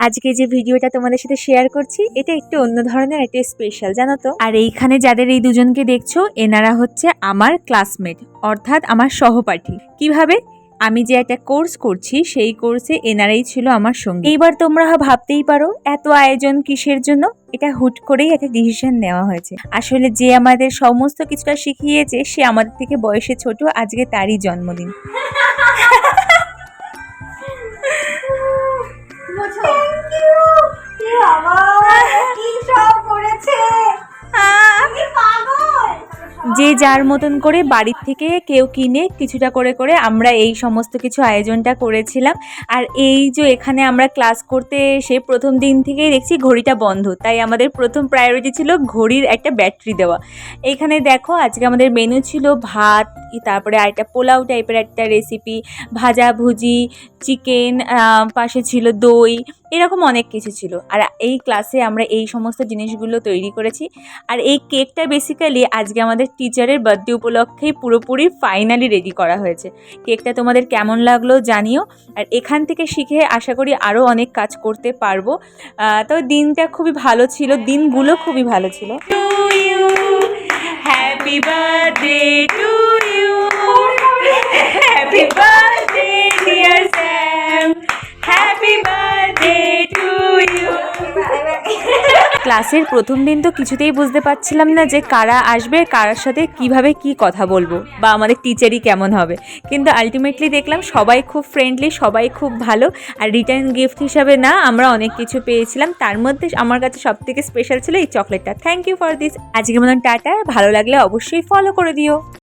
আজকে যে ভিডিওটা তোমাদের সাথে শেয়ার করছি এটা একটু অন্য ধরনের, একটা স্পেশাল, জানো তো। আর এইখানে যাদের এই দুজনকে দেখছো এনারা হচ্ছে আমার ক্লাসমেট, অর্থাৎ আমার সহপাঠী। কিভাবে? আমি যে একটা কোর্স করছি সেই কোর্সে এনারাই ছিল আমার সঙ্গে। এইবার তোমরা ভাবতেই পারো এত আয়োজন কিসের জন্য। এটা হুট করেই একটা ডিসিশন নেওয়া হয়েছে। আসলে যে আমাদের সমস্ত কিছুটা শিখিয়েছে সে আমাদের থেকে বয়সে ছোট, আজকে তারই জন্মদিন। যে যার মতন করে বাড়ির থেকে কেউ কিনে কিছুটা করে করে আমরা এই সমস্ত কিছু আয়োজনটা করেছিলাম। আর এই যে এখানে আমরা ক্লাস করতে এসে প্রথম দিন থেকেই দেখছি ঘড়িটা বন্ধ, তাই আমাদের প্রথম প্রায়োরিটি ছিল ঘড়ির একটা ব্যাটারি দেওয়া। এইখানে দেখো আজকে আমাদের মেনু ছিল ভাত, তারপরে আর একটা পোলাও টাইপের একটা রেসিপি, ভাজা ভুজি, চিকেন, পাশে ছিল দই, এরকম অনেক কিছু ছিল। আর এই ক্লাসে আমরা এই সমস্ত জিনিসগুলো তৈরি করেছি। আর এই কেকটা বেসিক্যালি আজকে আমাদের টিচারের বার্থডে উপলক্ষেই পুরোপুরি ফাইনালি রেডি করা হয়েছে। কেকটা তোমাদের কেমন লাগলো জানিও। আর এখান থেকে শিখে আশা করি আরও অনেক কাজ করতে পারবো। তো দিনটা খুবই ভালো ছিল, দিনগুলো খুবই ভালো ছিল। Happy birthday to you, happy birthday dear Sam, happy birthday to you. ক্লাসের প্রথম দিন তো কিছুতেই বুঝতে পারছিলাম না যে কারা আসবে, কারার সাথে কিভাবে কি কথা বলবো, বা আমাদের টিচারই কেমন হবে। কিন্তু আলটিমেটলি দেখলাম সবাই খুব ফ্রেন্ডলি, সবাই খুব ভালো। আর রিটার্ন গিফট হিসাবে না আমরা অনেক কিছু পেয়েছিলাম, তার মধ্যে আমার কাছে সবথেকে স্পেশাল ছিল এই চকলেটটা। Thank you for this. আজকের মতন টাটা, ভালো লাগলে অবশ্যই ফলো করে দিও।